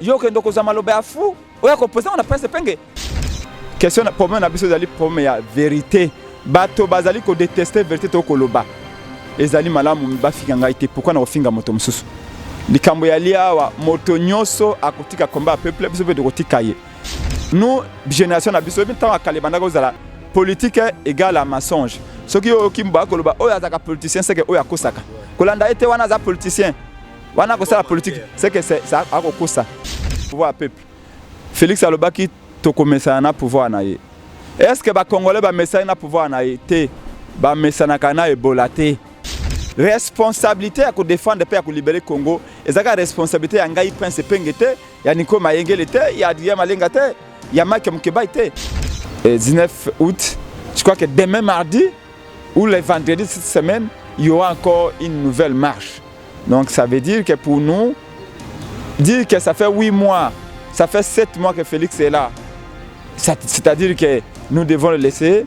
Yo que ndoko za maloba ya fou. Oya ko poser on a Prince Epenge. Question problème na biso zali problème ya vérité. Bato bazali ko détester vérité to koloba. Ezali malamu bafika ngai te pourquoi na ofinga moto mususu. Likambo ya liawa moto nyoso akotika combat peuple biso pe de kotika ye. Nous génération na biso tant akale bandako zala politique égale à mensonge. Ce qui est kimba koloba oya zaka politicien c'est que oya kosaka. Kolanda ete wana za politicien. Wana ko la politique c'est que c'est ça akokosa. Pouvoir peuple. Félix Alobaki to komesa na pouvoir na ye. Est-ce que ba congolais ba message na pouvoir na ye te ba mesana kana ebola te. Responsabilité à défendre et à libérer Congo. Et ça responsabilité à Ngai Prince Epenge te, ya Nico Mayengele te, ya Adrien Malenga te, ya Mike Mukeba te. 19 août, je crois que demain mardi ou le vendredi cette semaine, il y aura encore une nouvelle marche. Donc ça veut dire que pour nous, dire que ça fait 8 mois, ça fait 7 mois que Félix est là. C'est-à-dire que nous devons le laisser.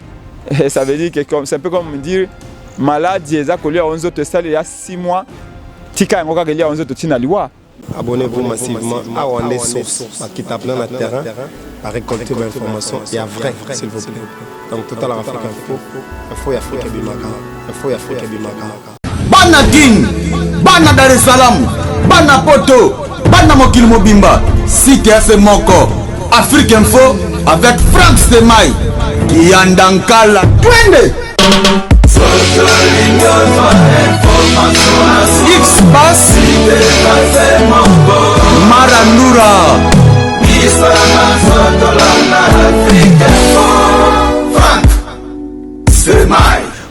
Et ça veut dire que c'est un peu comme dire maladie eza kolia 11 autres salles il y a 6 mois tika ngoka kelia 11 autres tina liwa. Abonnez-vous massivement à Wandé Source qui tape dans le terrain à récolter l'information et à vrai s'il vous plaît. Donc Total Afrique Info ya Afrique Bimaka. Info ya Afrique Bimaka. Bana King, Bana Dar es Salaam, Bana Poto, Bana Mokil Mobimba, Site FM Moko, Afrique Info avec Frank Stemai, Yandankala, Twende. X-Bass Marandura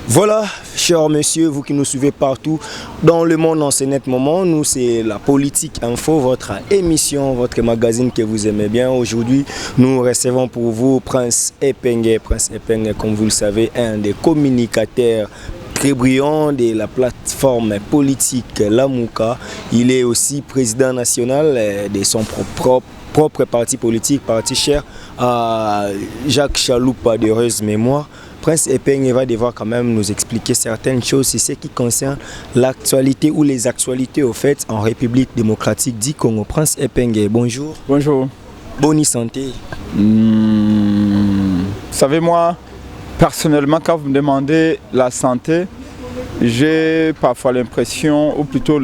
Voilà, chers messieurs, vous qui nous suivez partout dans le monde en ce net moment, nous c'est la Politique Info, votre émission, votre magazine que vous aimez bien. Aujourd'hui, nous recevons pour vous Prince Epenge. Prince Epenge, comme vous le savez, un des communicateurs très brillant de la plateforme politique Lamuka. Il est aussi président national de son propre parti politique, parti cher à Jacques Chaloupa de heureuse mémoire. Prince Epenge va devoir quand même nous expliquer certaines choses sur ce qui concerne l'actualité ou les actualités au fait en République démocratique du Congo. Prince Epenge, bonjour. Bonjour. Bonne santé. Vous savez, moi, personnellement, quand vous me demandez la santé, j'ai parfois l'impression, ou plutôt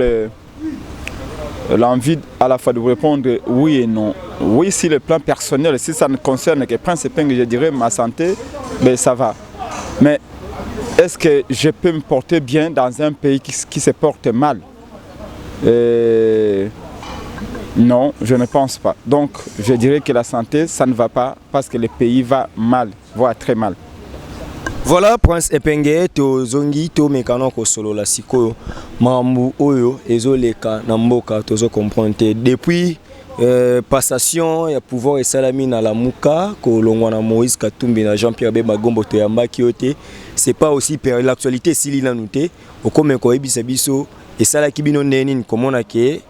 l'envie à la fois de vous répondre oui et non. Oui, si le plan personnel, si ça ne concerne que Prince Epenge, je dirais ma santé, ben ça va. Mais est-ce que je peux me porter bien dans un pays qui se porte mal? Non, je ne pense pas. Donc, je dirais que la santé, ça ne va pas parce que le pays va mal, voire très mal. Voilà, Prince Epenge, to zongi to mekano ko solo la siko mambu oyo ezoleka na mboka tozo comprendre depuis passation ya pouvoir et salamine à la Muka ko longwana Moïse Katumbi na Jean-Pierre Bemba Gombo to yamba kiote. C'est pas aussi l'actualité sili na nuté okome ko ebisa biso et sala kibino neni comment na ke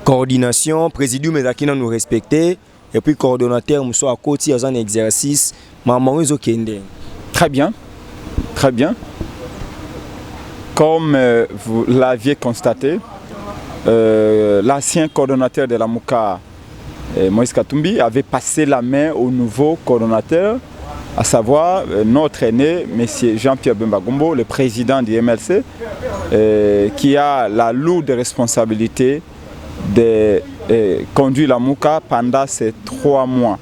coordination présidium ezakina nous respecter et puis coordonnateur muso à côté à un exercice maman ezokende. Très bien. Très bien. Comme vous l'aviez constaté, l'ancien coordonnateur de la Muka, Moïse Katumbi, avait passé la main au nouveau coordonnateur, à savoir notre aîné, M. Jean-Pierre Bemba Gombo, le président du MLC, qui a la lourde responsabilité de conduire la Muka pendant ces 3 mois.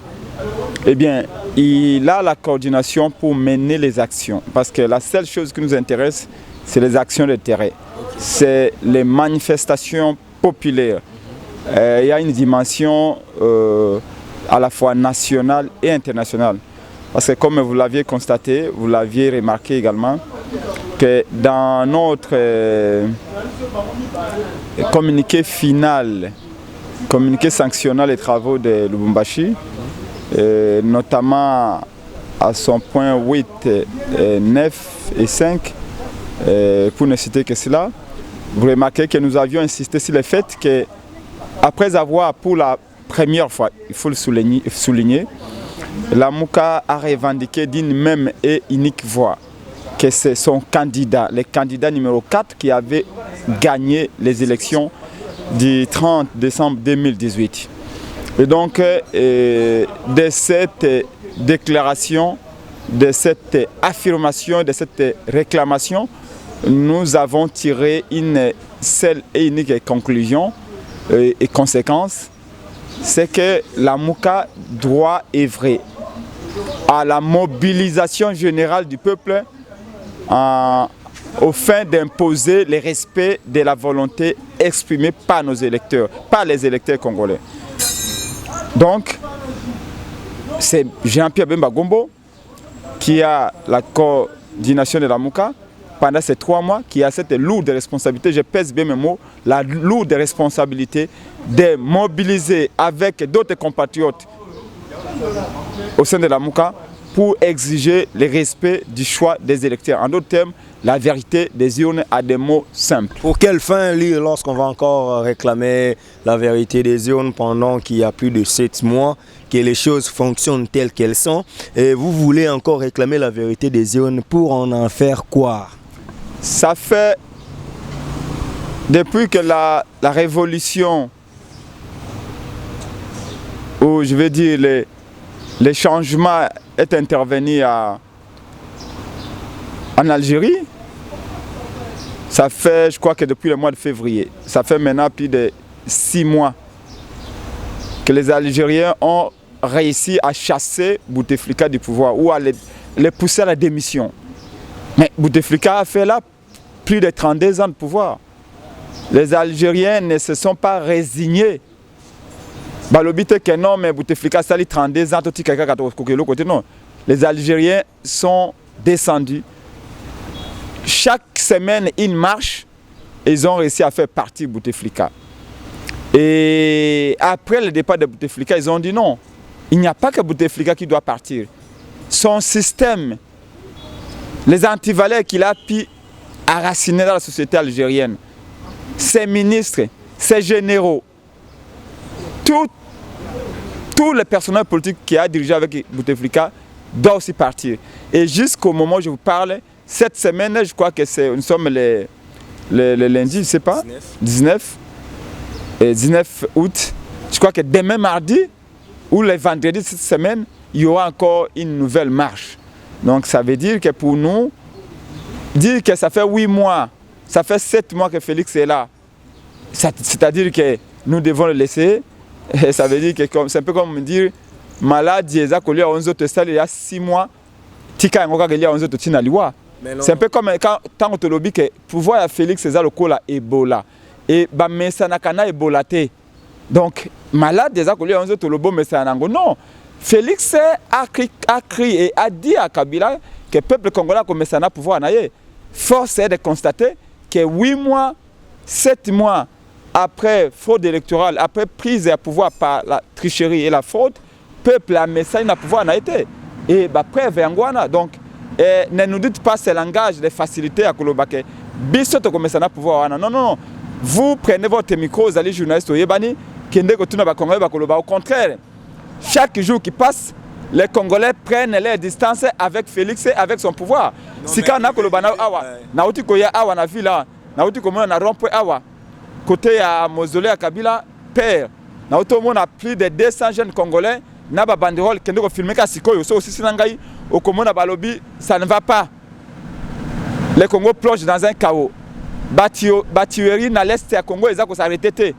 Eh bien, il a la coordination pour mener les actions. Parce que la seule chose qui nous intéresse, c'est les actions de terrain. C'est les manifestations populaires. Il y a une dimension à la fois nationale et internationale. Parce que comme vous l'aviez constaté, vous l'aviez remarqué également, que dans notre communiqué final, communiqué sanctionnant les travaux de Lubumbashi, notamment à son point 8, 9 et 5, pour ne citer que cela, vous remarquez que nous avions insisté sur le fait que, après avoir pour la première fois, il faut le souligner, la Muka a revendiqué d'une même et unique voix que c'est son candidat, le candidat numéro 4 qui avait gagné les élections du 30 décembre 2018. Et donc, de cette déclaration, de cette affirmation, de cette réclamation, nous avons tiré une seule et unique conclusion et conséquence, c'est que la Mouka doit œuvrer à la mobilisation générale du peuple au fin d'imposer le respect de la volonté exprimée par nos électeurs, par les électeurs congolais. Donc, c'est Jean-Pierre Bemba Gombo qui a la coordination de la Mouka pendant ces 3 mois, qui a cette lourde responsabilité, je pèse bien mes mots, la lourde responsabilité de mobiliser avec d'autres compatriotes au sein de la Mouka pour exiger le respect du choix des électeurs. En d'autres termes, la vérité des urnes à des mots simples. Pour quelle fin, lorsqu'on va encore réclamer la vérité des urnes pendant qu'il y a plus de 7 mois, que les choses fonctionnent telles qu'elles sont, et vous voulez encore réclamer la vérité des urnes pour en faire quoi? Ça fait, depuis que la révolution, ou je vais dire les changements est intervenu en Algérie, ça fait, je crois que depuis le mois de février, ça fait maintenant plus de 6 mois que les Algériens ont réussi à chasser Bouteflika du pouvoir ou à les pousser à la démission. Mais Bouteflika a fait là plus de 32 ans de pouvoir. Les Algériens ne se sont pas résignés. Balobite que non, mais Bouteflika sali 32 ans, non. Les Algériens sont descendus. Chaque semaine, ils marchent. Ils ont réussi à faire partir Bouteflika. Et après le départ de Bouteflika, ils ont dit non. Il n'y a pas que Bouteflika qui doit partir. Son système, les antivaleurs qu'il a pu enraciner dans la société algérienne, ses ministres, ses généraux, tous les personnels politiques qui a dirigé avec Bouteflika doivent aussi partir. Et jusqu'au moment où je vous parle, cette semaine, je crois que nous sommes le lundi, je ne sais pas, 19 août. Je crois que demain mardi ou le vendredi de cette semaine, il y aura encore une nouvelle marche. Donc ça veut dire que pour nous, dire que ça fait 8 mois, ça fait 7 mois que Félix est là, c'est-à-dire que nous devons le laisser. Et ça veut dire que c'est un peu comme dire malade, il y a 6 mois, c'est un peu comme quand on te le dit que pouvoir Félix c'est le cola Ebola et bah mais ça n'a qu'un Ebola té. Donc malade des accolés on te le bon mais ça non. Félix a crié et a dit à Kabila que le peuple congolais comme ça n'a pouvoir naïe. Force est de constater que 8 mois, 7 mois après fraude électorale, après prise à pouvoir par la tricherie et la fraude, le peuple a message n'a pouvoir n'a été. Et bah preuve Angwana. Donc ne nous dites pas ce langage de facilité à Kolobake. Bisoto comme ça n'a pouvoir. Non. Vous prenez votre micro, vous allez journaliste au Yébani, qui ne continue pas Congolais Bakoloba. Au contraire, chaque jour qui passe, les Congolais prennent leur distance avec Félix et avec son pouvoir. Si quand on a Koloba na awa, na uti koya awa na villa, na uti komo na rompo awa, côté à mausolée à Kabila, père, na uti on a plus de 200 jeunes Congolais, na ba banderole kende ko filmer ka sikoyo, so aussi sinangai, au komo na balobi, ça ne va pas. Le Congo plonge dans un chaos. Batuerie na l'est à Congo, ils ont s'arrêter.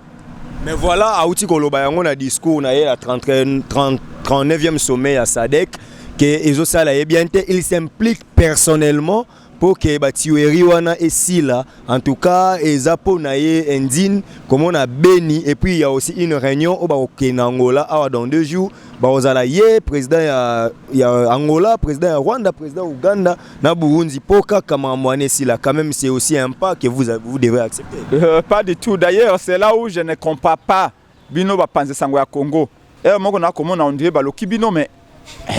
Mais voilà, à Outi Koloba, on a discours, on a eu la 39e sommet à SADC, il s'implique personnellement pour que Batuerie wana et Sila, en tout cas, et Zapo naye Ndine, comme on a béni, et puis il y a aussi une réunion au Angola, dans 2 jours. Baozala ye président ya Angola, président ya Rwanda, président Ouganda, na Burundi, poka kama mwane sila. Quand même, c'est aussi un pas que vous devez accepter. Pas du tout. D'ailleurs, c'est là où je ne compare pas bino ba panze sango ya Congo. Et moi on a comment on dirait ba loki bino mais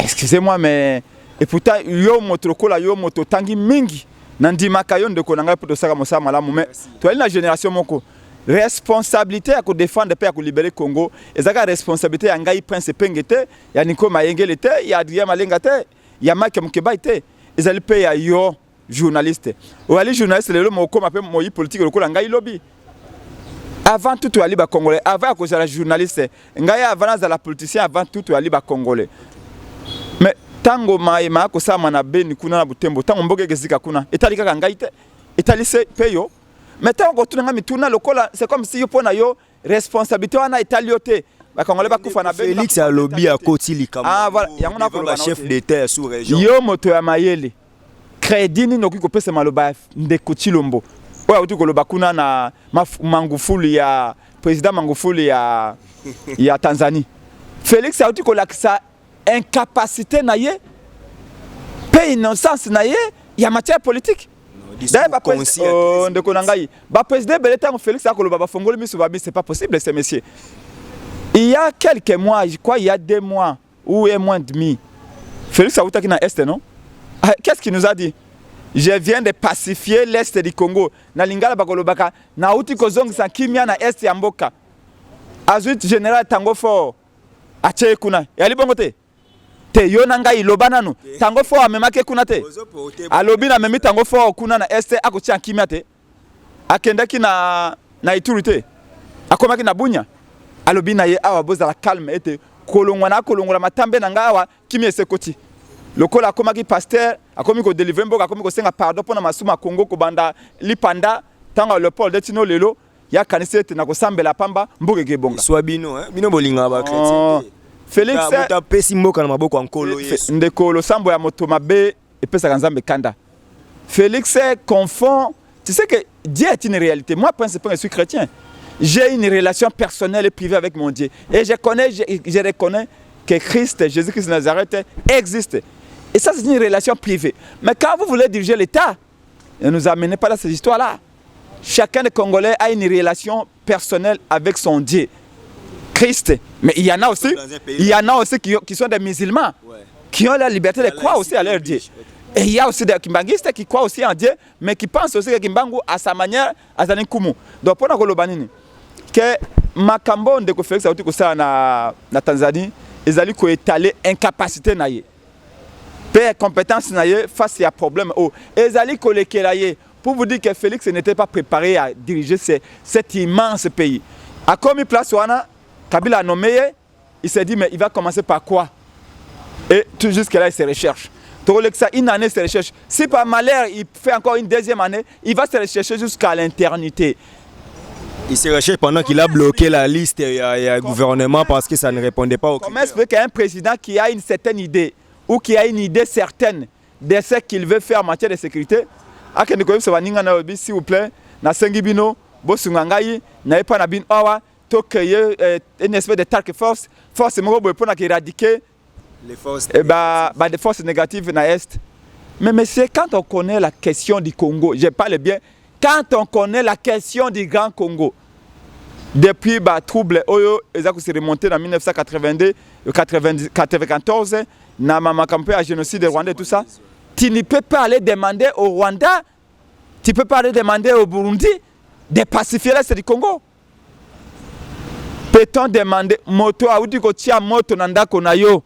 excusez-moi mais et pourtant yo motokola yo moto tangi mingi nandima kayon de konanga pour saka mosa malamu mais toi la génération moko responsabilité à défendre le pays à libérer Congo et ça la responsabilité à ngai prince pengete ya Niko Mayengele te ya Adrien Malenga te ya Mike Mukeba te ils allaient payer à yo journaliste ou aller journaliste le moko m'appelle moi politique le ngai lobby Avant tout, tu as les Congolais. Avant que la journaliste, avant la politicien, avant tout, tu as les Congolais. Mais tango maema ko sa mana beni kuna na butembo tango mboke gezika kuna etali kaka ngaite etali se peyo mais tango tunanga mituna lokola c'est comme si yo pona yo responsabilité wana etali yote ba Congolais ba kufa na beni Félix alobi a kotili kama ah voilà yango na ko chef d'état sous région yo moto ya mayele crédit ni noki ko pesa maloba ndeko Chilombo oya uti ko loba kuna na Magufuli ya président Magufuli ya Tanzanie Félix a uti ko lakisa incapacité naie paix innocence naie il y a matière politique d'ailleurs ndeko nangai ba président beleta Félix akoloba ba fongoli miso ba c'est pas possible ces messieurs il y a quelques mois je crois il y a 2 mois ou 1 mois et demi Félix a utaki na est non qu'est-ce qu'il nous a dit je viens de pacifier l'est du Congo na lingala bakolobaka na uti kozongisa kimia na est ya mboka azuit général tango fort ache kuna yali bongo te te yo nanga iloba nanu tango fo amemake kuna te alobi na memi tango fo kuna na este akotia kimia te akendaki na Ituri te akomaki na Bunya alobi na ye awa boza la calme ete kolongwa matambe nanga awa kimia esekoti lokola akomaki pasteur akomi ko délivrer mboka akomi ko senga pardon pona masuma Congo ko banda lipanda tango le Paul de Tino lelo ya kanisa ete na kosambela pamba mboke gebonga soit bino bino bolinga ba chrétien Félix a pesi mboka na maboko ya nkolo Yesu ndeko losambo ya moto mabe epesa nzambe kanda Félix confond tu sais que Dieu est une réalité moi principalement je suis chrétien j'ai une relation personnelle et privée avec mon Dieu et je reconnais que Christ Jésus-Christ de Nazareth existe et ça c'est une relation privée mais quand vous voulez diriger l'État ne nous amenez pas dans ces histoires là chacun des Congolais a une relation personnelle avec son Dieu Christ. Mais il y en a aussi qui sont des musulmans, qui ont la liberté de croire aussi à leur Dieu. Et il y a aussi des kimbangistes qui croient aussi en Dieu, mais qui pensent aussi que Kimbangu, à sa manière, à sa kumu. Donc, pour nous dire que Makambo de Félix a dit ça na Tanzanie, ils allaient étaler incapacité naie, père compétence naie face à problème. Ils allaient coller pour vous dire que Félix n'était pas préparé à diriger cet immense pays. À comme place wana Kabila a nommé, il s'est dit mais il va commencer par quoi? Et tout jusqu'à là il se recherche. Une année se recherche. Si par malheur il fait encore une 2e année, il va se rechercher jusqu'à l'éternité. Il se recherche pendant qu'il a bloqué la liste et gouvernement parce que ça ne répondait pas aux critères. Comment expliquer qu'un président qui a une certaine idée ou qui a une idée certaine de ce qu'il veut faire en matière de sécurité, s'il vous plaît, na sengibino, bosungangai, na pas na bin awa, to créer une espèce de task force, force mo pour éradiquer les forces des forces négatives na est. Mais monsieur, quand on connaît la question du Congo, je parle bien, quand on connaît la question du Grand Congo, depuis trouble oyo ezako se remonté en 1982 94 na mama campagne à génocide rwandais tout ça, tu ne peux pas aller demander au Rwanda, tu peux pas aller demander au Burundi de pacifier l'est du Congo. Peut-on demander moto audi ko tia moto na ndako na yo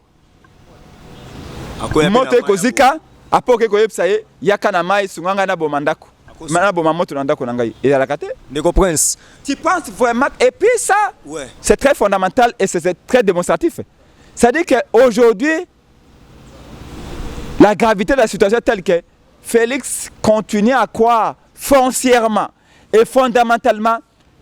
moto ekozika apoke ko yebisa ye yaka na mai sunganga na bomandako mana bomamoto na ndako na ngai et la kate Ndeko Prince, tu penses vraiment et puis ça c'est très fondamental et c'est très démonstratif. C'est-à-dire qu'aujourd'hui la gravité de la situation est telle que Félix continue à croire foncièrement et fondamentalement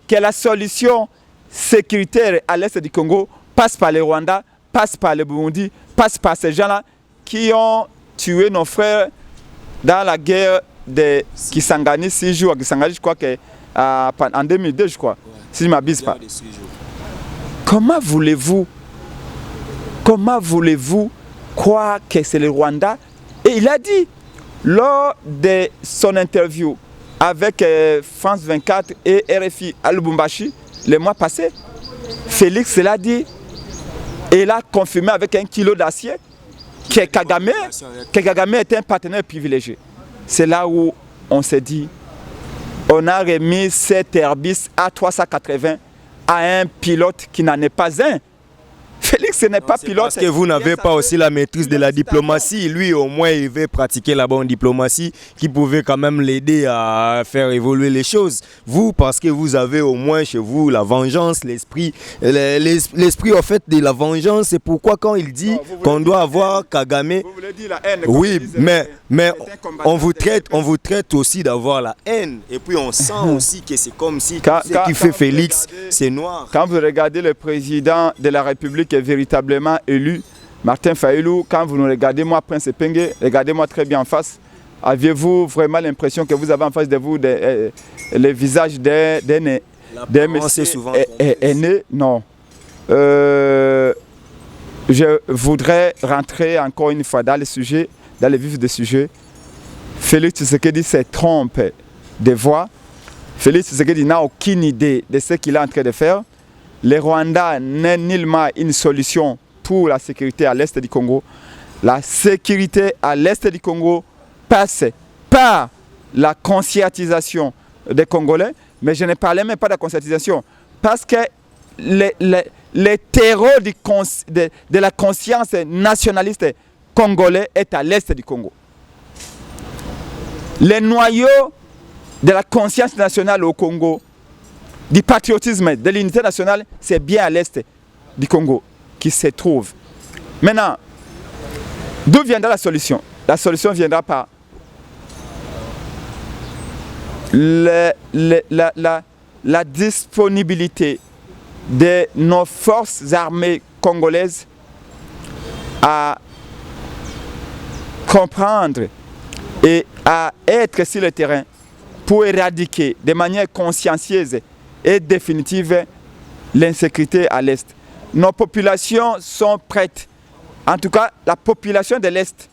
que la solution sécuritaire à l'est du Congo passe par le Rwanda, passe par le Burundi, passe par ces gens-là qui ont tué nos frères dans la guerre de Kisangani 6 jours. Kisangani, je crois que en 2002, je crois, si je ne m'abuse pas. Comment voulez-vous croire que c'est le Rwanda? Et il a dit, lors de son interview avec France 24 et RFI à Lubumbashi, le mois passé, Félix l'a dit, et il a confirmé avec 1 kilo d'acier que Kagame était un partenaire privilégié. C'est là où on s'est dit, on a remis cet Airbus A380 à un pilote qui n'en est pas un. Félix n'est pas pilote. Parce que vous n'avez pas aussi la maîtrise de la diplomatie. Lui, au moins, il veut pratiquer la bonne diplomatie qui pouvait quand même l'aider à faire évoluer les choses. Vous, parce que vous avez au moins chez vous la vengeance, l'esprit en fait de la vengeance. C'est pourquoi quand il dit qu'on doit avoir Kagame... Vous voulez dire la haine? Oui, mais on vous traite aussi d'avoir la haine. Et puis on sent aussi que c'est comme si ce qui fait Félix, c'est noir. Quand vous regardez le président de la République est véritablement élu, Martin Fayulu, quand vous nous regardez, moi, Prince Epenge, regardez-moi très bien en face. Aviez-vous vraiment l'impression que vous avez en face de vous le visage d'un monsieur aîné? Non. Je voudrais rentrer encore une fois dans le sujet, dans le vif du sujet. Félix Tshisekedi se trompe de voix. Félix Tshisekedi n'a aucune idée de ce qu'il est en train de faire. Le Rwanda n'est nullement une solution pour la sécurité à l'est du Congo. La sécurité à l'est du Congo passe par la conscientisation des Congolais, mais je ne parlais même pas de la conscientisation, parce que le terreau de la conscience nationaliste congolais est à l'est du Congo. Le noyau de la conscience nationale au Congo, du patriotisme, de l'unité nationale, c'est bien à l'est du Congo qui se trouve. Maintenant, d'où viendra la solution? La solution viendra par la disponibilité de nos forces armées congolaises à comprendre et à être sur le terrain pour éradiquer de manière consciencieuse et définitive l'insécurité à l'Est. Nos populations sont prêtes. En tout cas, la population de l'Est,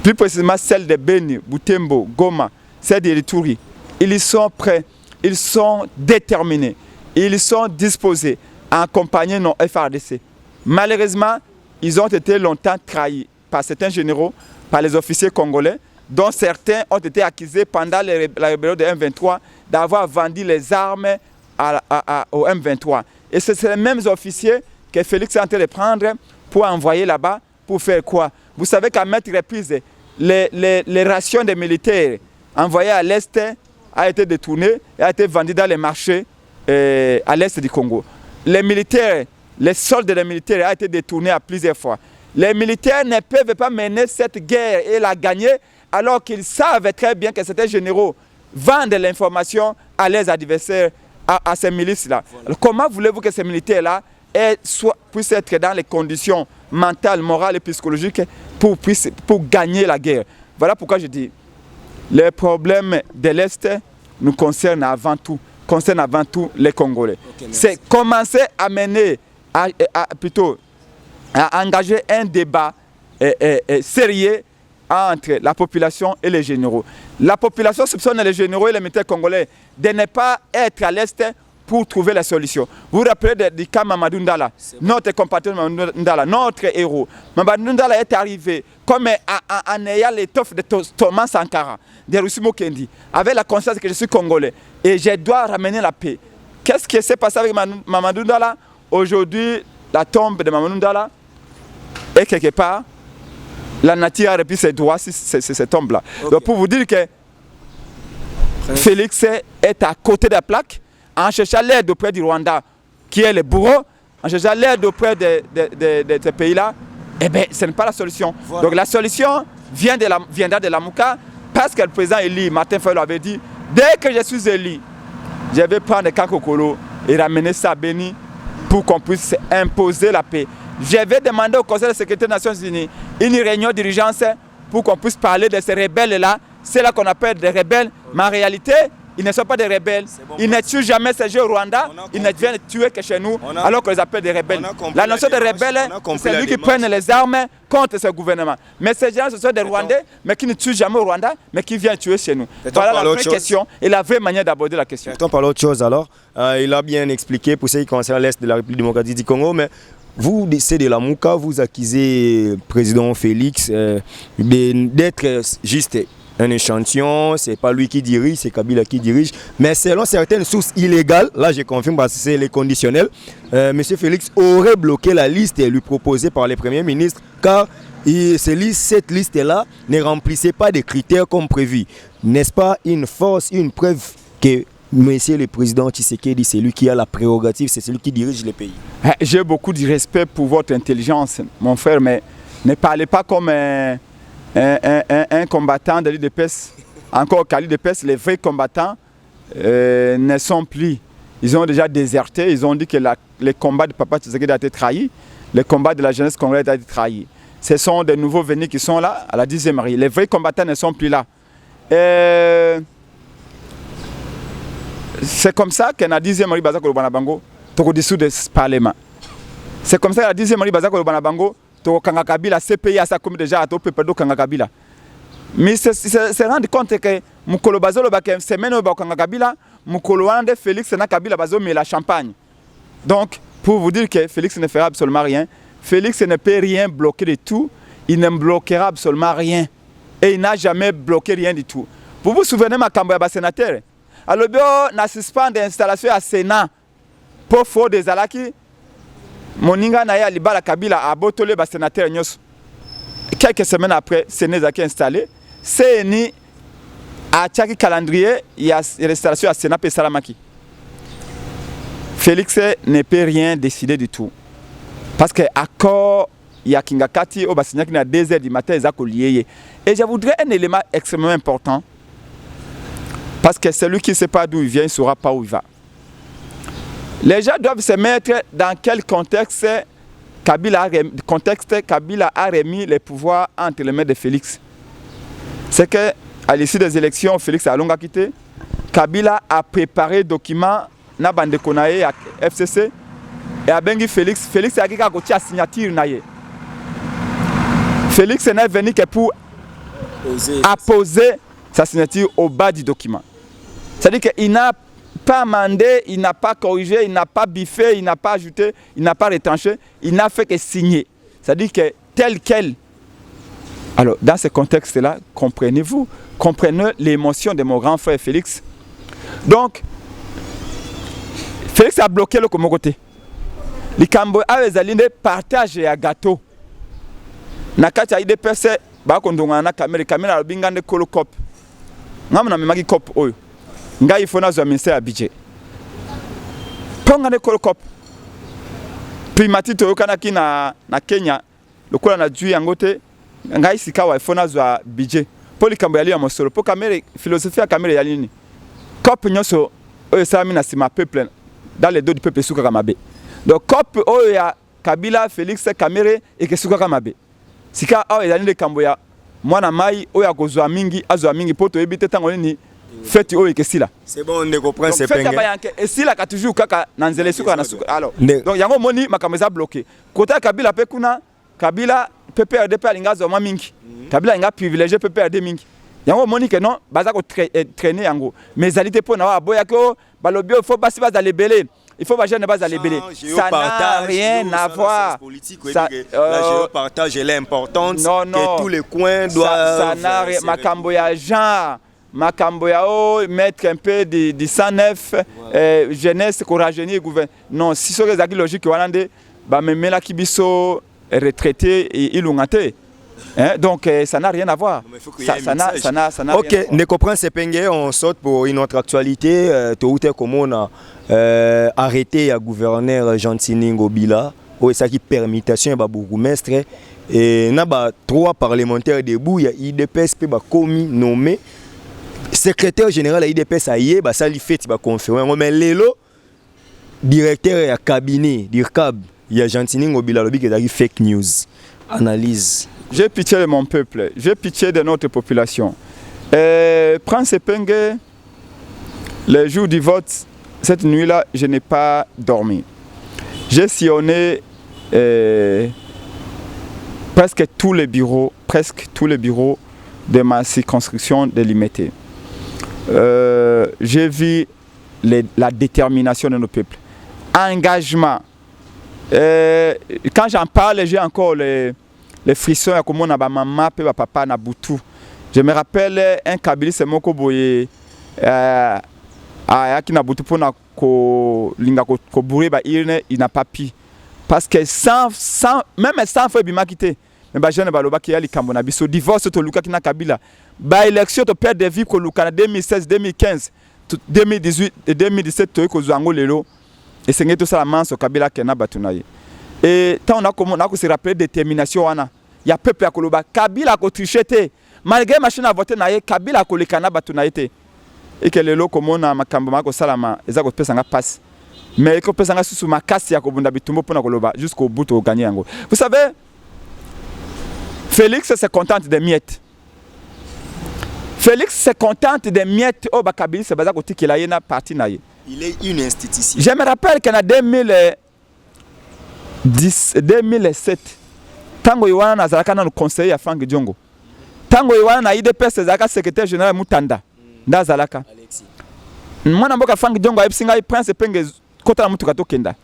plus précisément celle de Beni, Butembo, Goma, celle de Ituri, ils sont prêts, ils sont déterminés, ils sont disposés à accompagner nos FARDC. Malheureusement, ils ont été longtemps trahis par certains généraux, par les officiers congolais, dont certains ont été accusés pendant la rébellion de M23 d'avoir vendu les armes au M23. Et c'est ces mêmes officiers que Félix est en train de prendre pour envoyer là-bas, pour faire quoi? Vous savez qu'à maintes reprises, les rations des militaires envoyées à l'Est a été détournées et a été vendues dans les marchés à l'Est du Congo. Les militaires, les soldes des militaires ont été détournés à plusieurs fois. Les militaires ne peuvent pas mener cette guerre et la gagner alors qu'ils savent très bien que certains généraux vendent l'information à leurs adversaires, à ces milices-là. Voilà. Comment voulez-vous que ces militaires-là puissent être dans les conditions mentales, morales et psychologiques pour gagner la guerre? Voilà pourquoi je dis, les problèmes de l'Est nous concernent avant tout les Congolais. Okay, c'est commencer à mener, plutôt à engager un débat sérieux entre la population et les généraux. La population soupçonne les généraux et les militaires congolais de ne pas être à l'Est pour trouver la solution. Vous vous rappelez du cas Mamadou Ndala, notre compatriote Mamadou Ndala, notre héros. Mamadou Ndala est arrivé comme en ayant l'étoffe de Thomas Sankara, de Roussimo Kendi, avec la conscience que je suis congolais et je dois ramener la paix. Qu'est-ce qui s'est passé avec Mamadou Ndala? Aujourd'hui, la tombe de Mamadou Ndala est quelque part. La nature a repris ses droits sur cette tombe-là. Okay. Donc pour vous dire que Félix est à côté de la plaque, en cherchant l'aide auprès du Rwanda, qui est le bourreau, en cherchant l'aide auprès de ces pays-là, eh bien, ce n'est pas la solution. Voilà. Donc la solution viendra de la Mouka, parce que le président Eli, Martin Fayulu avait dit, dès que je suis élu, je vais prendre Kakokolo et ramener ça à Beni pour qu'on puisse imposer la paix. Je vais demander au Conseil de sécurité des Nations Unies une réunion d'urgence pour qu'on puisse parler de ces rebelles-là. C'est là qu'on appelle des rebelles, mais en réalité, ils ne sont pas des rebelles. Bon, ils ne tuent jamais ces jeux au Rwanda, ils ne viennent tuer que chez nous, alors qu'on les appelle des rebelles. La notion de rebelle, c'est ceux qui prennent les armes contre ce gouvernement. Mais ces gens, ce sont des Rwandais, mais qui ne tuent jamais au Rwanda, mais qui viennent tuer chez nous. Voilà la vraie question et la vraie manière d'aborder la question. On parle d'autre chose alors. Il a bien expliqué pour ce qui concerne l'Est de la République démocratique du Congo, mais vous, c'est de la Mouka, vous accusez le président Félix d'être juste un échantillon, c'est pas lui qui dirige, c'est Kabila qui dirige. Mais selon certaines sources illégales, là je confirme parce que c'est les conditionnels, M. Félix aurait bloqué la liste lui proposée par les premiers ministres car cette liste-là ne remplissait pas des critères comme prévu. N'est-ce pas une force, une preuve que Monsieur le Président Tshisekedi, c'est lui qui a la prérogative, c'est celui qui dirige le pays? J'ai beaucoup de respect pour votre intelligence, mon frère, mais ne parlez pas comme un combattant de l'UDPS. Encore qu'à l'UDPS, les vrais combattants ne sont plus. Ils ont déjà déserté, ils ont dit que le combat de Papa Tshisekedi a été trahi, le combat de la jeunesse congolaise a été trahi. Ce sont des nouveaux venus qui sont là, à la 10e Marie. Les vrais combattants ne sont plus là. C'est comme ça que la 10e Marie Bazako Banabango, tu dessous de ce Parlement. C'est comme ça que la 10e Marie Bazako Banabango, tu as Kabila, CPI a ça comme déjà à Topé Pedo Kabila. Mais c'est rendre compte que Mukolo Bazolo Bakem, semaine au Kabila, Mukolo Ande Félix n'a Kabila Bazo mais la champagne. Donc, pour vous dire que Félix ne fera absolument rien, Félix ne peut rien bloquer de tout, il ne bloquera absolument rien. Et il n'a jamais bloqué rien du tout. Vous vous souvenez ma Kamboya sénateur? Alors, on a suspendu l'installation à Sénat pour faire des alaki. Moninga Naya Libala Kabila a botolé le sénateur Nyos. Quelques semaines après, Sénat a installé. C'est à chaque calendrier, il y a l'installation à Sénat et Salamaki. Félix ne peut rien décider du tout. Parce que accord, il y a Kingakati, au Bassignac, il y a 2 heures du matin, ils ont lié. Et je voudrais un élément extrêmement important. Parce que celui qui ne sait pas d'où il vient, il ne saura pas où il va. Les gens doivent se mettre dans quel contexte Kabila a remis les pouvoirs entre les mains de Félix. C'est qu'à l'issue des élections, Félix a longa quitté. Kabila a préparé des documents na bande konaye à FCC et a bengi Félix a dit qu'il a signature naye. Félix n'est venu que pour apposer sa signature au bas du document. C'est-à-dire qu'il n'a pas amendé, il n'a pas corrigé, il n'a pas biffé, il n'a pas ajouté, il n'a pas retranché, il n'a fait que signer. C'est-à-dire que tel quel. Alors, dans ce contexte-là, comprenez-vous, comprenez l'émotion de mon grand frère Félix. Donc, Félix a bloqué le Komogoté. Les Cambo avaient partage à gâteau. Nakati a eu des personnes, bakondongana caméra bingande kolo cop. Ngamna memagi cop oyo. Nga ifona zo ministère à budget. Pongane kolo cop. Primati to yokanaki na Kenya, lokola na juu yangote, nga isika wa ifona zo budget. Poli kambo yali ya mosolo, po kamera philosophie ya kamera yali ni. Cop nyoso oyo sami na sima peuple dans les dos du peuple suka kamabe. Donc cop oyo ya Kabila Félix Kamere et que suka kamabe. Sika awa ezali de kamboya mwana mai oya kozwa mingi azwa mingi poto ebite tango nini feti oyo ekesila. C'est bon, on comprend ces penga. Feti bayanke esila ka toujours kaka na nzele suka na suka. Alors donc yango moni makambo eza bloqué. Kota Kabila pe kuna Kabila PPRD alinga zwa mingi. Kabila inga privilégié PPRD mingi. Yango moni que non baza ko traîner yango. Mais ezalité po na wa boya ko balobi faut basi baza lebele. Il faut que les gens les belés. Ça n'a rien à voir. La géopartage est importante. Que tous les coins doivent. Ça n'a rien. Makamboya Jean, Makamboya mettre un peu de 109 jeunesse pour rajeunir le gouvernement. Non, si ce que c'est logique, même la Kibiso retraité et ilungate. Donc ça n'a rien à voir. Ça n'a ok, ne comprends c'est pengue, on saute pour une autre actualité. Tout comme on a arrêté le gouverneur Gentini Ngobila, ou ça qui permutation à bourgmestre et na ba 3 parlementaires debout, il y a IDPS pe ba commis nommé secrétaire général à IDPS aye ba ça li fait ba conférence mais lelo directeur à cabinet d'IRCAB, il y a Gentini Ngobila lobi que c'est fake news. Analyse. J'ai pitié de mon peuple, j'ai pitié de notre population. Prends ces pengues, le jour du vote, cette nuit-là, je n'ai pas dormi. J'ai sillonné presque tous les bureaux de ma circonscription délimitée. J'ai vu la détermination de nos peuples. Engagement. Quand j'en parle, j'ai encore les frissons comme on a maman, papa, na boutou. Je me rappelle un Kabiliste moko boye ayaki na butu pona ko linga ko bourrer ba il n'a pas pu parce que même sans fois bimaki te mais ba jeune baloba ki ali kambo na biso divorce to luka kina Kabila ba élection to perdre de vie ko luka na 2016 2015 2018 et 2017 to ko zango lelo et c'est tout ça la manso Kabila kena batunaye et tant on a comme on a se rappeler détermination wana ya peuple ya koloba Kabila ko tricher malgré machine à voter naye Kabila ko lekana batunaye te et que lelo comme on a makambo mako salama ezako pesa nga passe mais ko pesa nga susu makasi ya ko bunda bitumbo pona koloba jusqu'au bout au gagner yango. Vous savez Félix se contente des miettes. Félix se contente des miettes au Bakabili se baza côté qu'il a yena parti naye. Il est une institution. Je me rappelle qu'en 2007 tango Iwana nazalaka na conseiller ya Frank Diongo. Tango Iwana na IDPS zaka secrétaire général Mutanda. Ndazalaka. Alexis. Mwana mboka Frank Diongo ayipsinga prince penge kota na mutu katokenda.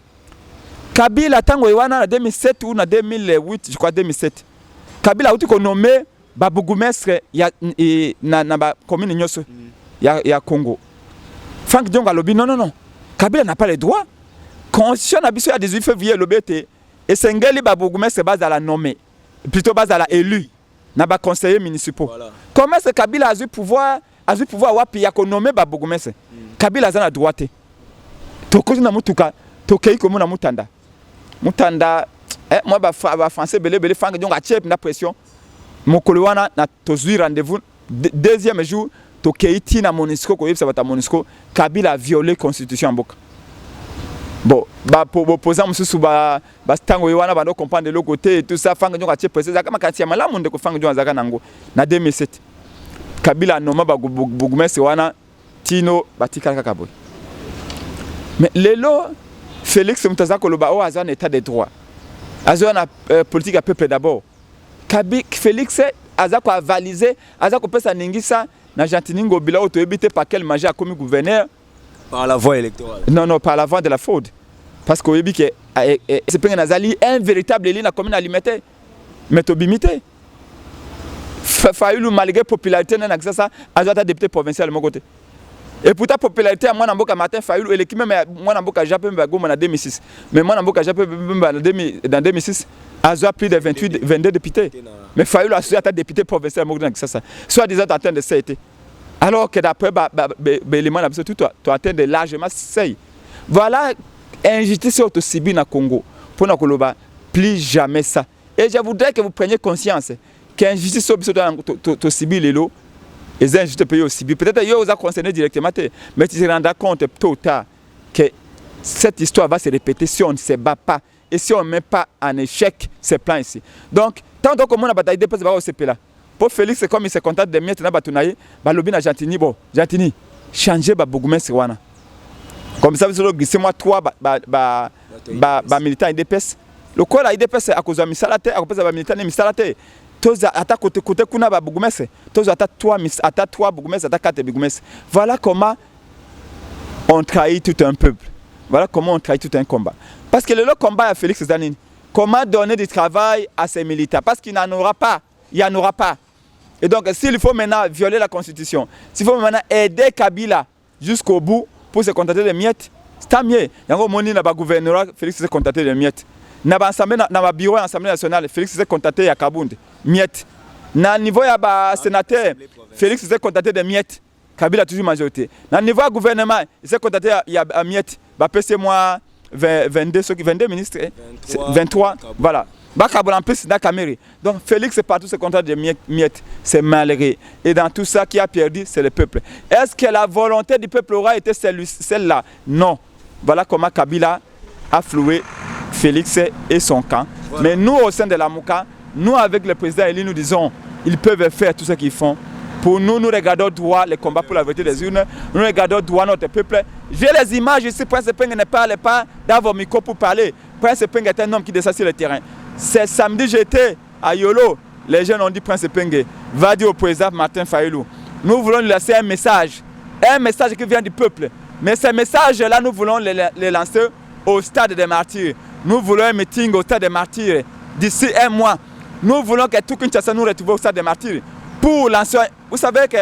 Kabila tango Iwana na 2007 ou na 2008 je crois 2007. Kabila a été nommé Babougumestre na ba commune nyoso ya Congo. Frank Diongo a lobby non. Kabila n'a pas les droits. Constitution na biso ya 18 février lobete et sengeli Babougumestre base à la nommé plutôt base à la élu na ba conseiller municipaux. Voilà. Comment ce Kabila a eu pouvoir wapi ya ko nommer Babougumestre? Kabila a na droit te. Tokozi na mutuka tokei ko na Mutanda. Mutanda moi ba français belé Frank Diongo a chep na pression mokolo wana na tozui rendez-vous deuxième jour to keiti na Monusco ko yebisa bata Monusco Kabila a violé constitution mboka bon ba pour opposant mususu ba stango wana ba no comprendre de l'autre côté et tout ça Frank Diongo a chep pression zaka makati ya malamu ndeko Frank Diongo zaka nango na 2007 Kabila noma ba Bougumestre wana tino batika kaka boy mais lelo Félix Mutazako loba o azan état de droit azana politique à peuple d'abord. Félix azako a validé, azako pesa ningisa na Jantiningo bila auto ebité par quel manger a commis gouverneur Par la voie électorale. Non, par la voie de la fraude. Parce que oyebi que c'est pas nazali un véritable élu na commune alimentaire. Mais to bimité. Fayoulou malgré popularité na ça azata député provincial mon côté. Et pour ta popularité, moi, Namboka Martin Fayoulou, et l'équipe même, moi, Namboka Japé Mbagoma en 2006. Mais moi, Namboka Japé en 2006, a plus de 22 députés. Mais Fayoulou a été député provincial, soit disant atteint de 7. Alors que d'après, l'élément, tu as atteint de largement 6. Voilà, injustice au Sibi na Congo. Pour nous, plus jamais ça. Et je voudrais que vous preniez conscience qu'injustice au Sibi, l'élo, les injustices payés aussi. Peut-être que vous avez concerné directement, mais tu te rendras compte tôt ou tard que cette histoire va se répéter si on ne se bat pas et si on ne met pas en échec ces plans ici. Donc, tant que on a bataillé des personnes au CP là, pour Félix, c'est comme il se contente de mettre dans la bataille, Balobi na Jantini, bon, Jantini, changer Bougumestre wana. Comme ça, vous avez glissé moi 3 militants IDPS. Le quoi la IDPS à cause de Misalate, à cause de militants Misalate. Toza ata côté kuna ba Bougumestre, toza ata 3 Bougumestre, ata 4 Bougumestre. Voilà comment on trahit tout un peuple. Voilà comment on trahit tout un combat. Parce que le combat à Félix Zanine, comment donner du travail à ces militaires? Parce qu'il n'en aura pas. Il n'y en aura pas. Et donc, s'il faut maintenant violer la Constitution, s'il faut maintenant aider Kabila jusqu'au bout pour se contenter des miettes, c'est tant mieux. Il y a un moni dans le gouvernement, Félix s'est contenté des miettes. Dans le bureau de l'Assemblée nationale, Félix s'est contacté à Kabound, miettes. Dans le niveau de sénateur, Félix s'est contacté de miettes. Kabila a toujours majorité. Dans le niveau du gouvernement, il s'est contacté à miettes. PC moi 22 ministres, 23, voilà. En plus dans la mairie. Donc Félix est partout ce contrat de miettes, c'est malheureux. Et dans tout ça qui a perdu, c'est le peuple. Est-ce que la volonté du peuple aura été celle-là? Non. Voilà comment Kabila a floué Félix et son camp. Voilà. Mais nous, au sein de la Mouka, nous, avec le président Eli, nous disons ils peuvent faire tout ce qu'ils font. Pour nous, nous regardons droit les combats pour la vérité des urnes. Nous regardons droit notre peuple. J'ai les images ici. Prince Peng ne parle pas dans vos micros pour parler. Prince Peng est un homme qui descend sur le terrain. C'est samedi, j'étais à Yolo. Les jeunes ont dit Prince Peng, va dire au président Martin Fayoulou. Nous voulons lui laisser un message qui vient du peuple. Mais ce message-là, nous voulons les lancer au stade des martyrs. Nous voulons un meeting au stade des martyrs d'ici un mois. Nous voulons que tout Kinshasa nous retrouve au stade des martyrs pour l'ancien. Vous savez que...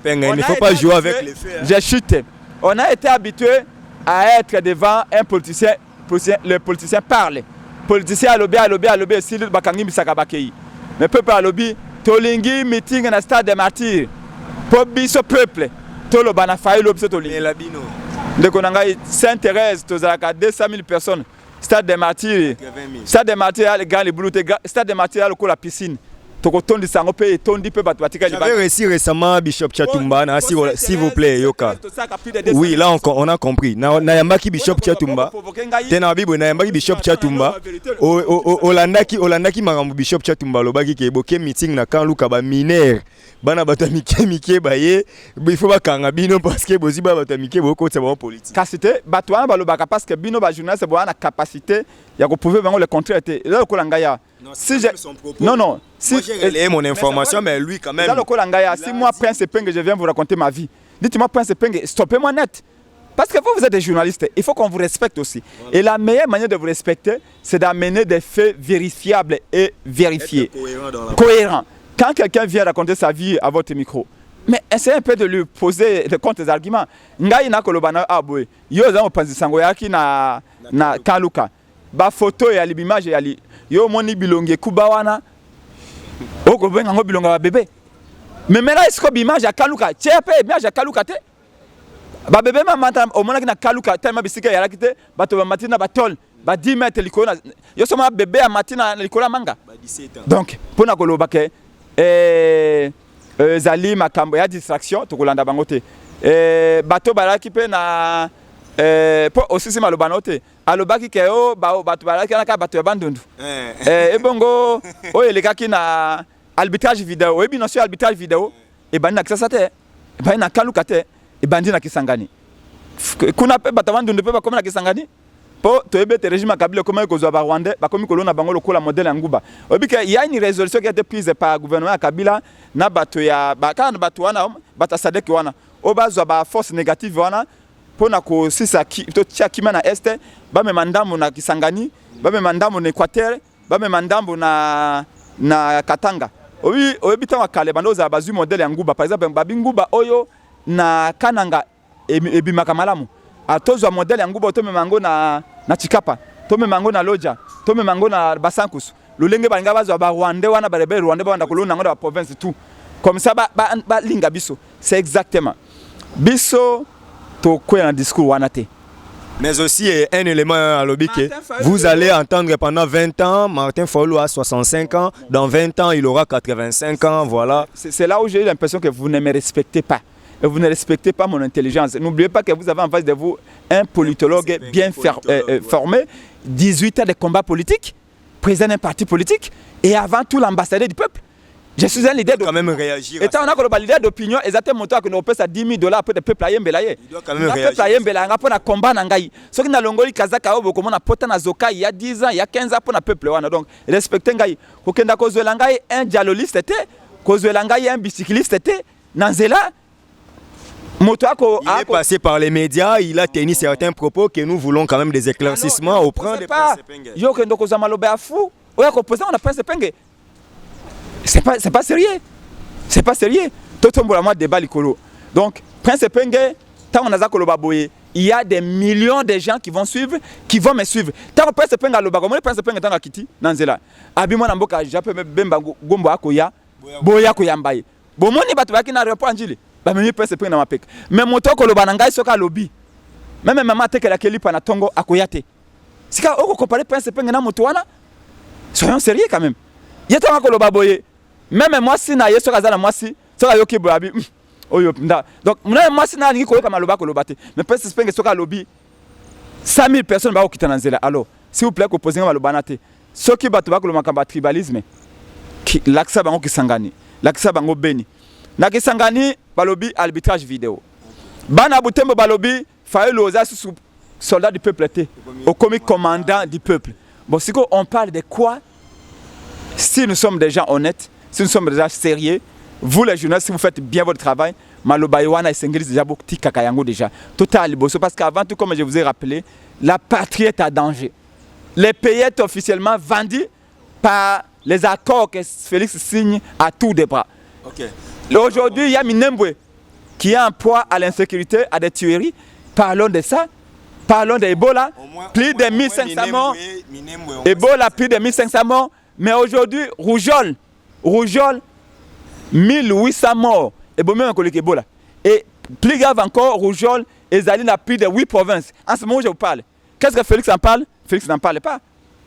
Il ne faut pas jouer avec les faits. J'ai chuté. On a été habitué à être devant un politicien. Le politicien parle. Le politicien a lobby, si le bakangi bisaka bakei. Mais peuple a lobby, tolingi meeting dans le stade des martyrs. Pour biso peuple, tolo bana faille lobby tolingi. Et la bino. De Konangai, Sainte-Thérèse, tozalaka 200 000 personnes. Stade des martyrs. Stade des martyrs, les gars, les boulots, stade des martyrs, la piscine. J'avais réussi récemment Bishop Chatumba, s'il vous plaît, Yoka. Oui, là on a compris. Nayambaki Bishop Chatumba. Tenabibo Nayambaki Bishop Chatumba. Olandaki Marambu Bishop Chatumba, lobaki ki eboke meeting na kan luka ba mineur. Bana batamike baye, il faut pas kanga bino parce que bozi ba batamike boko c'est bon politique. Kasite batwana balobaka parce que bino ba journaliste bo na capacité ya ko prouver bango le contraire était. Là ko langaya. Si j'ai non. Si moi j'ai relayé mon information, mais lui quand même. Dans le Kolangaya, si moi Prince Penge, je viens vous raconter ma vie. Dites-moi Prince Penge, stoppez-moi net. Parce que vous êtes des journalistes, il faut qu'on vous respecte aussi. Voilà. Et la meilleure manière de vous respecter, c'est d'amener des faits vérifiables et vérifiés. Cohérent. Quand quelqu'un vient raconter sa vie à votre micro, mais essayez un peu de lui poser de contre des arguments. Ngai na kolobana abwe. Yo za opanzi sango yaki na kaluka. Ba photo ya l'image ya li. Yo moni bilonge kubawana. Oko benga ngo bilonga ba bébé. Mais là est-ce que l'image ya kaluka, tchepe image ya kaluka te. Ba bébé mamata o mona na kaluka tellement bisika ya lakite, bato ba matina ba tol, ba 10 mètres likona. Yo soma bébé ya matina likola manga. Ba 17 ans. Donc, pona koloba ke zali makambo ya distraction to kolanda bango te. Bato balaki pe na po osisi malobano te. Alobaki ke o bato balaki na ka bato ya bandundu. Ebongo o elekaki na arbitrage vidéo. Ebi no sur arbitrage vidéo e bandi na kisasa te. E bandi na kaluka te. E bandi na Kisangani. Kuna pe bato bandundu pe ba komi na Kisangani. Po to ebe te régime Kabila comme kozwa ba Rwanda ba komi kolona bango lokola modèle nguba. Obi ke il y a une résolution qui a été prise par le gouvernement Kabila na bato ya ba kana bato wana bata sadek wana. O bazwa ba force négative wana. Pona ko sisa to tia kima na este ba me mandambo na Kisangani ba me mandambo na Equateur ba me mandambo na Katanga oyebi tanga kale bando za bazui modèle ya nguba par exemple babi nguba oyo na Kananga ebimaka malamu atozwa modèle ya nguba to me mango na Chikapa to me mango na Loja to me mango na Basankusu lolenge balinga bazwa ba Rwanda wana ba rebelle Rwanda ba kolona ngo da province tout comme ça ba linga biso c'est exactement biso un discours wanate. Mais aussi un élément à l'obéqué. Vous allez entendre pendant 20 ans, Martin Fayulu a 65 ans, dans 20 ans il aura 85 ans, voilà. C'est là où j'ai eu l'impression que vous ne me respectez pas. Et vous ne respectez pas mon intelligence. N'oubliez pas que vous avez en face de vous un politologue bien formé, 18 ans de combat politique, président d'un parti politique, et avant tout l'ambassadeur du peuple. Je suis un leader quand même réagir. Et on a un leader d'opinion, exactement toi que nous payons $10 000 pour le peuple ayembelaye. Il doit quand même réagir. Le peuple pour combat nangai. Ce qui na longoli kazaka obo comme on a porté na zoka il y a 10 ans, il y a 15 ans pour le peuple wana. Donc respectez ngai. Kokenda kozwela ngai un dialogiste était, kozwela ngai un bicycliste était, nanzela il est passé par les médias, il a tenu certains propos que nous voulons quand même des éclaircissements auprès des Prince Penge. Yo kendo kozama lobe afu. Oya ko poser on a Prince Penge. C'est pas sérieux. C'est pas sérieux. Totombola moi débat likolo. Donc Prince Penge, tant on a za koloba boye, il y a des millions de gens qui vont suivre, qui vont me suivre. Tant Prince Penge aloba comme Prince Penge tant akiti nanzela. Abi mo na mboka jape bemba gombo akoya, boya ko yambaye. Bomoni bato baki na report njili. Ba memi Prince Penge na mapeka. Mais moto koloba na ngai soka lobby. Même maman tekela kelipa na tongo akoyate. Sika oko comparer Prince Penge na moto wana. Soyons sérieux quand même. Yeta makoloba boye. Même moi si na yeso kazana moi si soka yoki boabi oyo nda donc moi si na ngi koyoka maloba kolobate mais Prince Penge soka lobby 100 000 personnes ba okita na nzela. Alors s'il vous plaît ko poser maloba na te soki bato ba koloma kamba tribalisme ki laksa bango Kisangani laksa bango Beni na Kisangani balobi arbitrage vidéo bana Butembo balobi Fayulu oza sous soldat du peuple te au commis commandant du peuple. Bon si on parle de quoi si nous sommes des gens honnêtes. Si nous sommes déjà sérieux, vous les journalistes, si vous faites bien votre travail, Malobaïwana et Sengris déjà beaucoup de kakayango déjà. Total bosso parce qu'avant tout, comme je vous ai rappelé, la patrie est à danger. Les pays sont officiellement vendus par les accords que Félix signe à tour de bras. Ok. Aujourd'hui, il y a Minembwe qui a un poids à l'insécurité, à des tueries. Parlons de ça. Parlons d'Ebola. Plus de 1500 morts. Ebola, plus de 1500 morts. Mais aujourd'hui, Rougeole, 1800 morts. Et bon, même Ebola. Et plus grave encore, Rougeole, Ezali n'a plus de 8 provinces. En ce moment où je vous parle, qu'est-ce que Félix en parle? Félix n'en parle pas.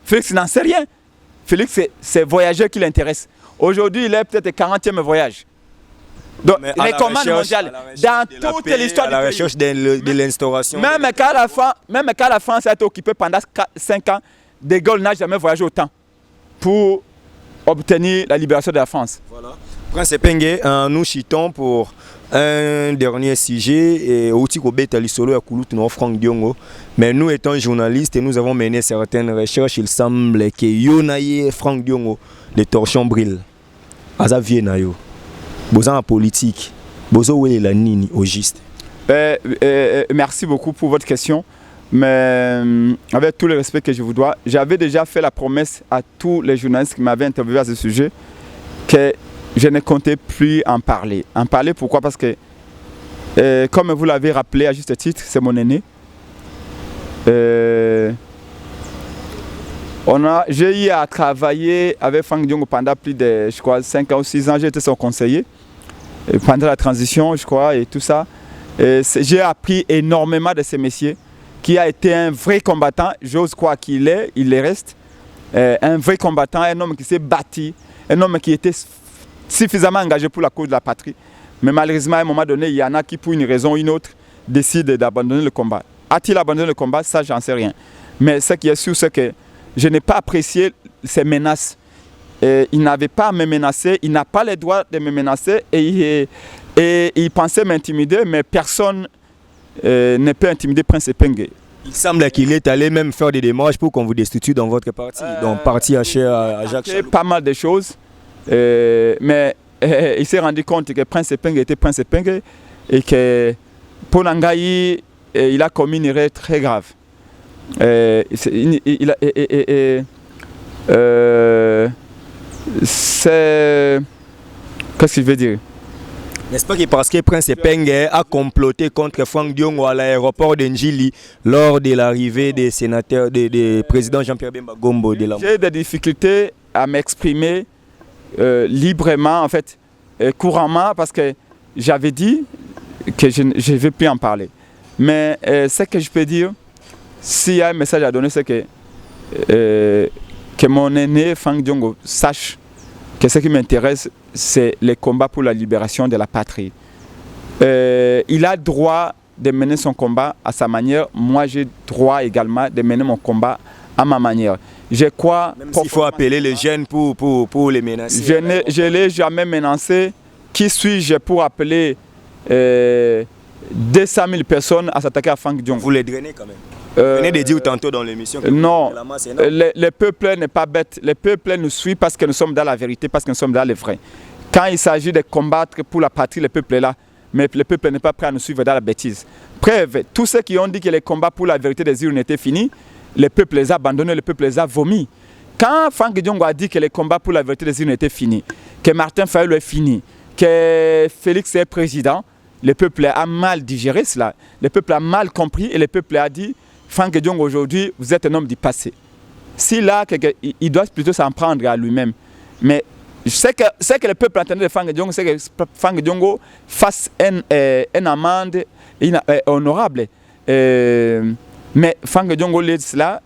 Félix n'en sait rien. Félix, c'est voyageur qui l'intéresse. Aujourd'hui, il est peut-être le 40e voyage. Donc, les commandes mondiales, dans toute l'histoire du pays. À la recherche de l'instauration. Même quand la France a été occupée pendant 5 ans, De Gaulle n'a jamais voyagé autant pour obtenir la libération de la France. Voilà. Prince Pengue, nous chitons pour un dernier sujet, Franck Diongo. Mais nous étant journalistes et nous avons mené certaines recherches, il semble que Yonaye Franck Diongo, les torchons brillent. Azavie Nayo, Bozan en politique, Bozo Wele la Nini au juste. Merci beaucoup pour votre question. Mais avec tout le respect que je vous dois, j'avais déjà fait la promesse à tous les journalistes qui m'avaient interviewé à ce sujet que je ne comptais plus en parler. En parler pourquoi? Parce que, comme vous l'avez rappelé à juste titre, c'est mon aîné. J'ai eu à travailler avec Franck Diongo pendant plus de, je crois, 5 ans ou 6 ans. J'ai été son conseiller pendant la transition, je crois, et tout ça. J'ai appris énormément de ces messieurs, qui a été un vrai combattant, j'ose croire qu'il est, il le reste, un vrai combattant, un homme qui s'est battu, un homme qui était suffisamment engagé pour la cause de la patrie. Mais malheureusement, à un moment donné, il y en a qui, pour une raison ou une autre, décident d'abandonner le combat. A-t-il abandonné le combat? Ça, j'en sais rien. Mais ce qui est sûr, c'est que je n'ai pas apprécié ces menaces. Il n'avait pas à me menacer, il n'a pas le droit de me menacer et il pensait m'intimider, mais personne ne peut intimider Prince Pengue. Il semble qu'il est allé même faire des démarches pour qu'on vous destitue dans votre parti, donc parti à Jacques Chaloupou. Pas mal de choses, mais il s'est rendu compte que Prince Pengue était Prince Pengue et que pour Nangaï, il a commis une erreur très grave. Qu'est-ce que je veux dire? N'est-ce pas que parce que Prince Pengue a comploté contre Franck Diongo à l'aéroport de Njili lors de l'arrivée des sénateurs, des présidents Jean-Pierre Bemba Gombo de la... J'ai des difficultés à m'exprimer librement, en fait, couramment, parce que j'avais dit que je ne vais plus en parler. Mais ce que je peux dire, s'il y a un message à donner, c'est que mon aîné Franck Diongo sache que ce qui m'intéresse, c'est les combats pour la libération de la patrie. Il a droit de mener son combat à sa manière. Moi, j'ai droit également de mener mon combat à ma manière. Je crois... Même s'il faut appeler les jeunes pour les menacer. Je ne l'ai jamais menacé. Qui suis-je pour appeler 200 000 personnes à s'attaquer à Franck Diongo? Vous les drainez quand même. Vous venez de dire tantôt dans l'émission que non, le peuple n'est pas bête. Le peuple nous suit parce que nous sommes dans la vérité, parce que nous sommes dans le vrai. Quand il s'agit de combattre pour la patrie, le peuple est là. Mais le peuple n'est pas prêt à nous suivre dans la bêtise. Preuve, tous ceux qui ont dit que les combats pour la vérité des urnes étaient finis, le peuple les a abandonnés, le peuple les a vomis. Quand Franck Diongo a dit que les combats pour la vérité des urnes étaient finis, que Martin Fayulu est fini, que Félix est président, le peuple a mal digéré cela. Le peuple a mal compris et le peuple a dit: Franck Diongo, aujourd'hui, vous êtes un homme du passé. Si là, il doit plutôt s'en prendre à lui-même. Mais ce que le peuple entendait de Franck Diongo, c'est que Franck Diongo fasse une amende honorable. Mais Franck Diongo, cela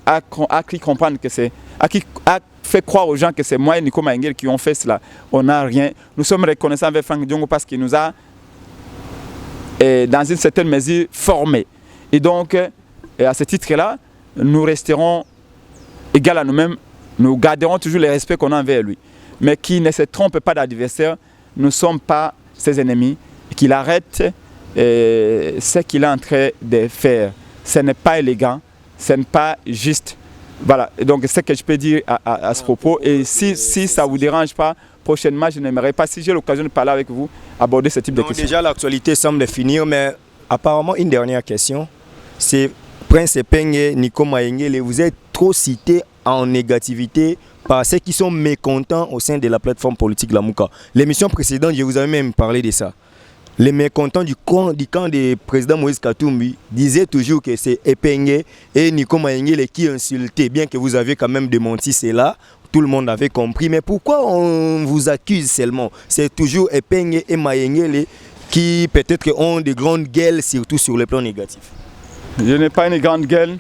a cru comprendre que c'est... a fait croire aux gens que c'est moi et Nico Maïngel qui ont fait cela. On n'a rien. Nous sommes reconnaissants avec Franck Diongo parce qu'il nous a, dans une certaine mesure, formés. Et donc, à ce titre-là, nous resterons égaux à nous-mêmes, nous garderons toujours le respect qu'on a envers lui. Mais qui ne se trompe pas d'adversaire, nous ne sommes pas ses ennemis, qu'il arrête ce qu'il est en train de faire. Ce n'est pas élégant, ce n'est pas juste. Voilà, et donc c'est ce que je peux dire à ce propos. Et si ça ne vous dérange pas, prochainement, je n'aimerais pas, si j'ai l'occasion de parler avec vous, aborder ce type de questions. Déjà, l'actualité semble finir, mais apparemment, une dernière question. C'est Prince Pengue, Nico Maïngel, vous êtes trop cité en négativité par ceux qui sont mécontents au sein de la plateforme politique Lamuka. L'émission précédente, je vous avais même parlé de ça. Les mécontents du camp du président Moïse Katumbi disaient toujours que c'est Epenge et Nico Mayengele qui insultaient, bien que vous aviez quand même démenti cela. Tout le monde avait compris. Mais pourquoi on vous accuse seulement? C'est toujours Epenge et Mayengele qui peut-être ont de grandes gueules, surtout sur le plan négatif. Je n'ai pas une grande gueule,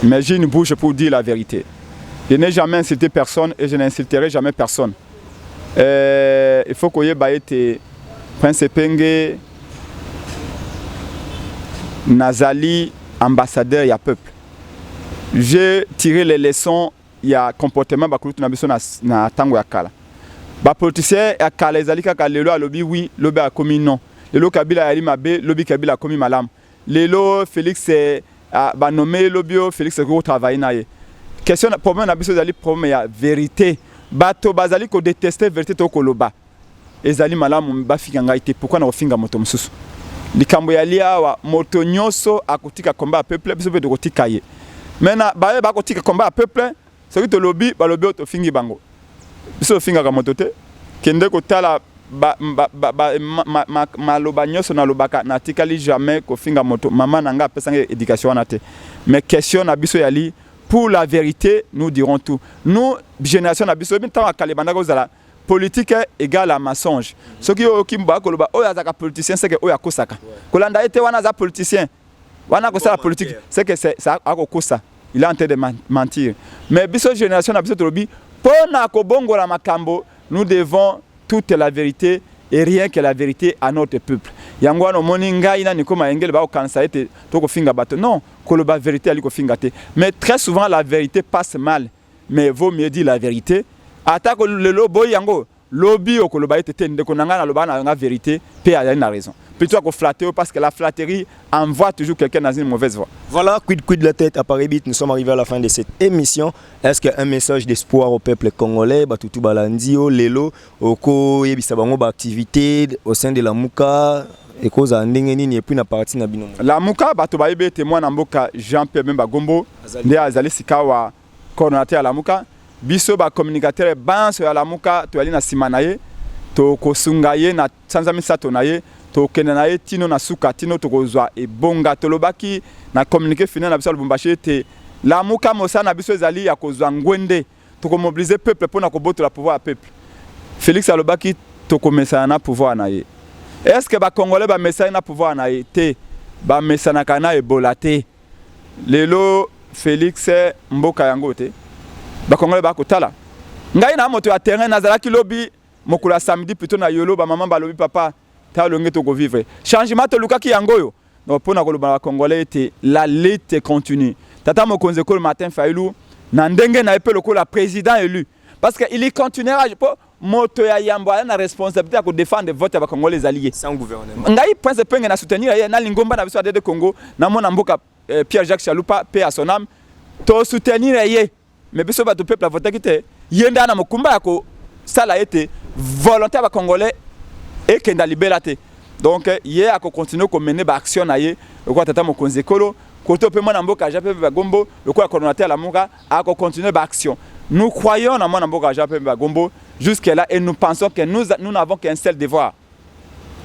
mais j'ai une bouche pour dire la vérité. Je n'ai jamais insulté personne et je n'insulterai jamais personne. Il faut que vous ayez Prince Epenge, Nazali, ambassadeur, il y a peuple. J'ai tiré les leçons, il y a comportement na tango ya kala. Ba politicien ya kala ezali kaka lelo alobi oui, lobi a komi non. Lelo Kabila ali mabe, lobi Kabila komi malam. Lelo Félix ba nommé lobio Félix ko travailler na ye. Question problème na biso ezali problème ya vérité. Bato bazali ko détester vérité to koloba. Ezali malamu bafika ngai te pourquoi na kofinga moto mususu. Likambo ya liawa moto nyoso akotika komba peuple biso pe kotika ye. Mena baye bakotika komba peuple ce qui te lobby ba lobby to fingi bango. Biso finga ka moto te kende ko tala maloba nyoso na lobaka na tikali jamais ko finga moto mama nanga pesa éducation na te. Mais question na biso yali pour la vérité nous dirons tout. Nous génération na biso bien tant akalebanda ko zala politique égale à mensonge. Ce qui est kimba koloba oya zaka politicien c'est que oya kosaka. Kolanda ete wana za politicien. Wana ko la politique c'est que c'est ça akokosa. Il est en train de mentir. Mais biso génération na biso tolobi pona ko bongo la makambo, nous devons toute la vérité et rien que la vérité à notre peuple. Yango no moninga ina ni koma engel ba okansa ete to ko finga bato. Non, koloba vérité ali ko finga te. Mais très souvent la vérité passe mal. Mais vaut mieux dire la vérité. Attaque le lobo yango lobby au koloba ete tende ko nanga na loba na nga vérité pe a une raison plutôt que flatter parce que la flatterie envoie toujours quelqu'un dans une mauvaise voie. Voilà, quid de la tête à Paris, nous sommes arrivés à la fin de cette émission. Est-ce qu'un message d'espoir au peuple congolais, Batutu Balandio, Lelo, Oko Yebisabango activité au sein de la Muka et cause à Ndengeni et puis na partie na binomo. La Muka Batuba Yebe témoin na Mboka Jean-Pierre Bemba Gombo, nde azali sikawa coordonnateur à la Muka. Biso ba communicateur banso ya lamuka to ali na simanaye to kosunga ye na sanzami sato na ye to kenena ye tino na suka tino to kozwa e bonga to lobaki na communiquer final na biso Lubumbashi te lamuka mosa na biso ezali ya kozwa ngwende to ko mobiliser peuple pour na ko boto la pouvoir à peuple. Félix alobaki to komesa na pouvoir na ye. Est-ce que ba congolais ba message na pouvoir na ye te ba mesana kana ebola te. Lelo Félix mboka yango te. Bakongole ba kotala ngai na moto ya terrain nazalaki lobi mokula samedi plutôt na yolo ba maman ba lobi papa ta longue to ko vivre changement to lukaki yangoyo donc pona ko loba congolais était la lutte continue tata mokonze ko le matin failou na ndenge na epelo ko la président élu parce que il continuera po moto ya yambo na responsabilité à défendre vote ya ba congolais alliés sans gouvernement ngai pense penge na soutenir ye na lingomba na biso de Congo na mona mboka Pierre-Jacques Chaloupa paix à son âme to soutenir ye. Mais biso bato peuple a voté kite yenda na mokumba yako sala été volontaire ba congolais et kenda libéra te donc hier a continuer ko mener ba action na ye ko tata mokonzi kolo koto pe mona mboka jape ba gombo le ko coordonnateur la muka a continuer ba action. Nous croyons na mona mboka jape ba gombo jusqu'à là et nous pensons que nous n'avons qu'un seul devoir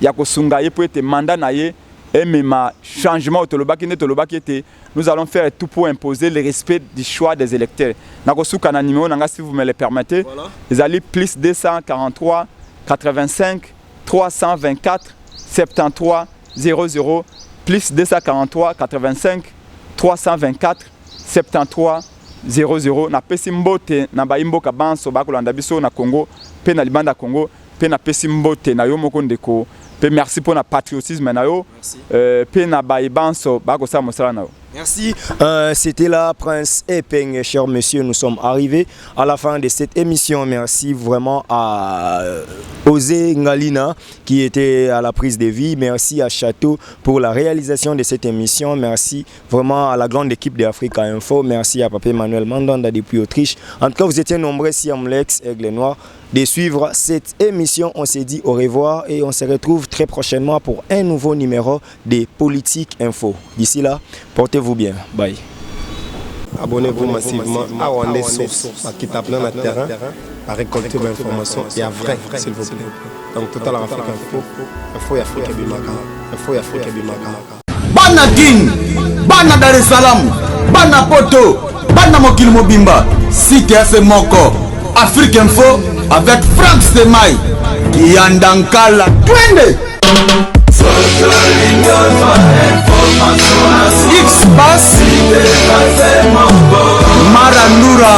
ya ko sunga ye pour être mandat na ye et même changement au Tolobaki était, nous allons faire tout pour imposer le respect du choix des électeurs. Nakosuka na numéro nanga si vous me le permettez. Voilà. Les alliés plus 243 85 324 73 00 plus 243 85 324 73 00 na pesi mbote na baimboka banso bakolanda biso na Congo pe na libanda Congo pe na pesi mbote na yo moko ndeko. Merci pour notre patriotisme. Merci. C'était là Prince Epenge, cher monsieur. Nous sommes arrivés à la fin de cette émission. Merci vraiment à Osé Ngalina qui était à la prise de vie. Merci à Château pour la réalisation de cette émission. Merci vraiment à la grande équipe d'Africa Info. Merci à Papa Emmanuel Mandanda depuis Autriche. En tout cas, vous étiez nombreux ici à Mlex, Aigle Noir, de suivre cette émission. On s'est dit au revoir et on se retrouve très prochainement pour un nouveau numéro de Politique Info. D'ici là, portez-vous bien. Bye. Abonnez-vous massivement à Rwandais Source, qui tape dans le terrain, à récolter vos informations et à vrai, s'il vous plaît. Donc, Total Afrique Info, Info Afrique Bimaka, Info Afrique Bimaka. Bana King, Bana Dar es Salaam, Bana Poto, Bana Mokil Mobimba, CTF Moko, Afrique Info avec Frank Stemai, Kiandankala, Twende. X-Bass, Marandura,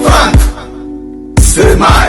Frank Stemai.